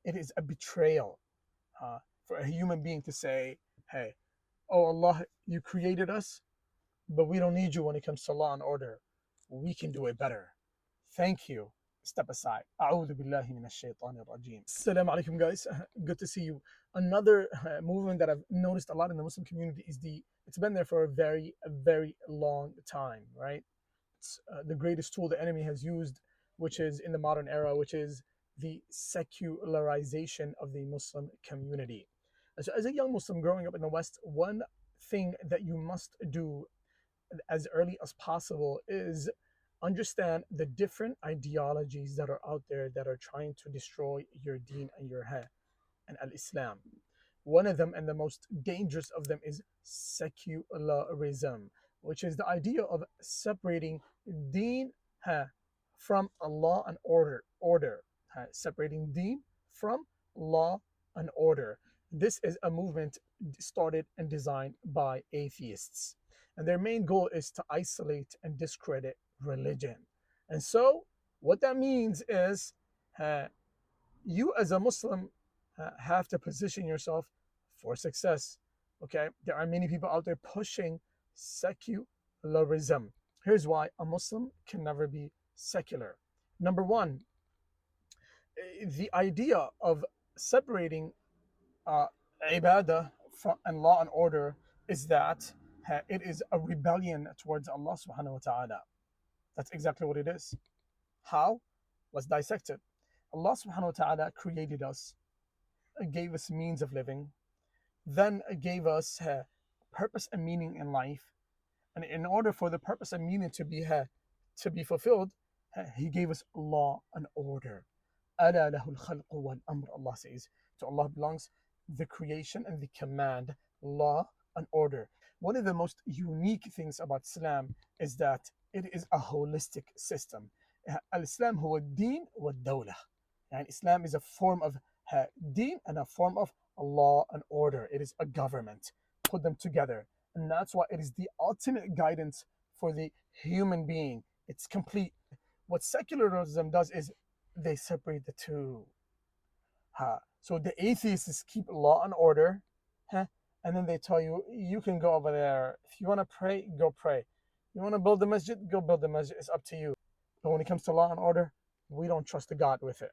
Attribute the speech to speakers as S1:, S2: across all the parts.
S1: it is a betrayal for a human being to say, hey, oh Allah, you created us, but we don't need you when it comes to law and order. We can do it better. Thank you. Step aside. أعوذ بالله من الشيطان الرجيم. Assalamu alaikum, guys. Good to see you. Another movement that I've noticed a lot in the Muslim community is it's been there for a very long time, right? It's the greatest tool the enemy has used, which is in the modern era, which is the secularization of the Muslim community. So as a young Muslim growing up in the West, one thing that you must do as early as possible is understand the different ideologies that are out there that are trying to destroy your deen and your and al-Islam. One of them, and the most dangerous of them, is secularism, which is the idea of separating deen from law and order, separating deen from law and order. This is a movement started and designed by atheists, and their main goal is to isolate and discredit religion. And so what that means is you as a Muslim have to position yourself for success. Okay, there are many people out there pushing secularism. Here's why a Muslim can never be secular. Number one, the idea of separating ibadah and law and order is that it is a rebellion towards Allah subhanahu wa ta'ala. That's exactly what it is. How? Let's dissect it. Allah subhanahu wa ta'ala created us, gave us means of living, then gave us purpose and meaning in life. And in order for the purpose and meaning to be fulfilled, He gave us law and order. أَلَا لَهُ الْخَلْقُ وَالْأَمْرُ, Allah says. To Allah belongs the creation and the command, law and order. One of the most unique things about Islam is that it is a holistic system. Al-Islam huwa Deen wa Dawlah. And Islam is a form of Deen and a form of law and order. It is a government. Put them together. And that's why it is the ultimate guidance for the human being. It's complete. What secularism does is they separate the two. So the atheists keep law and order, and then they tell you, you can go over there. If you want to pray, go pray. You want to build the masjid, go build the masjid. It's up to you. But when it comes to law and order, we don't trust the God with it.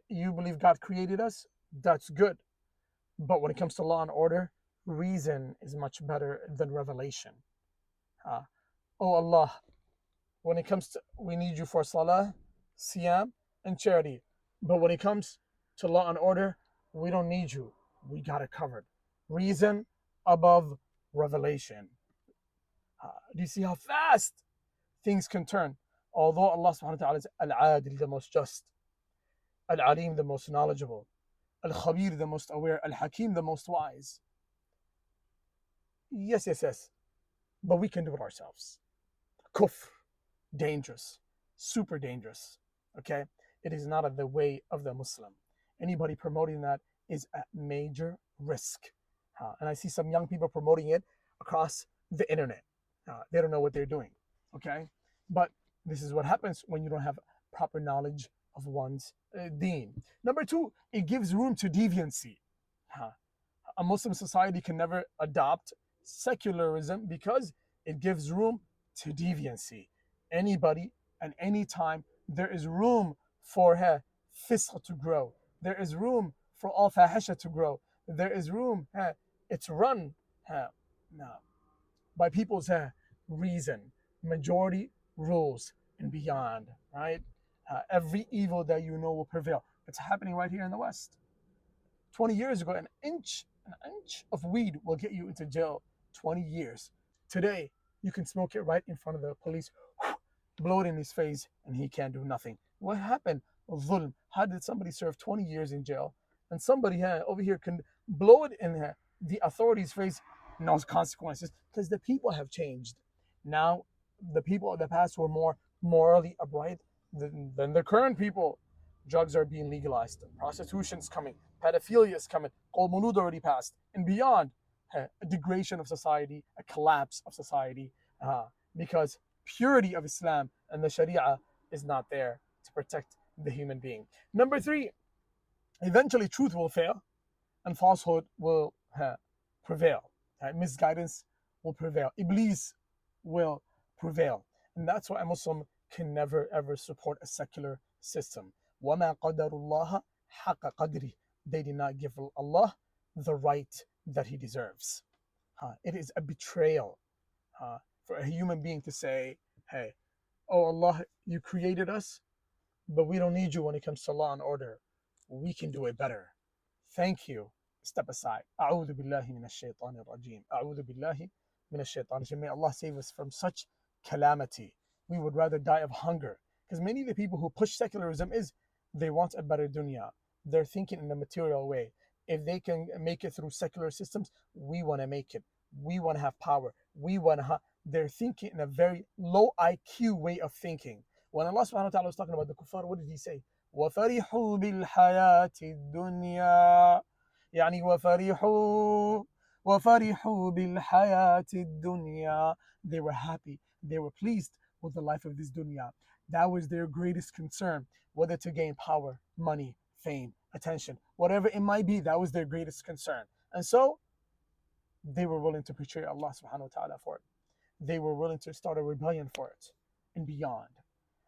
S1: You believe God created us? That's good. But when it comes to law and order, reason is much better than revelation. Oh Allah, when it comes to, we need you for salah, siyam, and charity. But when it comes to law and order, we don't need you. We got it covered. Reason above revelation. Do you see how fast things can turn? Although Allah subhanahu wa ta'ala is Al-Adil, the most just, Al-Alim, the most knowledgeable, Al-Khabir, the most aware, Al-Hakim, the most wise. Yes. But we can do it ourselves. Kufr, dangerous, super dangerous. Okay? It is not the way of the Muslim. Anybody promoting that is at major risk. And I see some young people promoting it across the internet. They don't know what they're doing. Okay? But this is what happens when you don't have proper knowledge of one's deen. Number two, it gives room to deviancy. A Muslim society can never adopt secularism because it gives room to deviancy. Anybody and anytime, there is room for fisq to grow. There is room for all fahisha to grow. There is room, it's run by people's reason, majority rules and beyond, right? Every evil that you know will prevail. It's happening right here in the West. 20 years ago, an inch of weed will get you into jail. 20 years. Today, you can smoke it right in front of the police, blow it in his face, and he can't do nothing. What happened? Zulm. How did somebody serve 20 years in jail, and somebody over here can blow it in the authorities' face? No consequences, because the people have changed. Now, the people of the past were more morally upright than the current people. Drugs are being legalized. Prostitution's coming. Pedophilia is coming. Qul Mulud already passed. And beyond, a degradation of society, a collapse of society, because purity of Islam and the Sharia is not there to protect the human being. Number three, eventually truth will fail and falsehood will prevail. Misguidance will prevail. Iblis will prevail. And that's why a Muslim can never ever support a secular system. وَمَا قَدَرُ اللَّهَ حَقَّ قَدْرِهِ. They did not give Allah the right that He deserves. It is a betrayal for a human being to say, hey, oh Allah, you created us, but we don't need you when it comes to law and order. We can do it better. Thank you. Step aside. أعوذ بالله من الشيطان الرجيم. أعوذ بالله من الشيطان الرجيم. May Allah save us from such calamity. We would rather die of hunger. Because many of the people who push secularism is they want a better dunya. They're thinking in a material way. If they can make it through secular systems, we want to make it. We want to have power. We want to. They're thinking in a very low IQ way of thinking. When Allah subhanahu wa ta'ala was talking about the kuffar, what did He say? وَفَرِحُوا بِالْحَيَاةِ الدُّنْيَا يعني وَفَرِحُوا بِالْحَيَاةِ الدُّنْيا. They were happy. They were pleased with the life of this dunya. That was their greatest concern, whether to gain power, money, fame, attention, whatever it might be, that was their greatest concern. And so they were willing to betray Allah subhanahu wa ta'ala for it. They were willing to start a rebellion for it and beyond.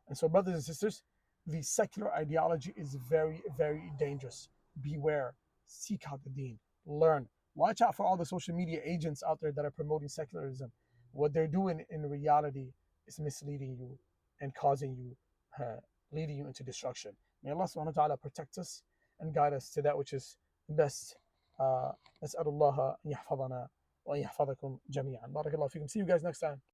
S1: And so, brothers and sisters, the secular ideology is very, very dangerous. Beware. Seek out the Deen. Learn. Watch out for all the social media agents out there that are promoting secularism. What they're doing in reality is misleading you and causing you, leading you into destruction. May Allah subhanahu wa ta'ala protect us and guide us to that which is best. نسأل الله أن يحفظنا وأن يحفظكم جميعا. بارك الله فيكم. See you guys next time.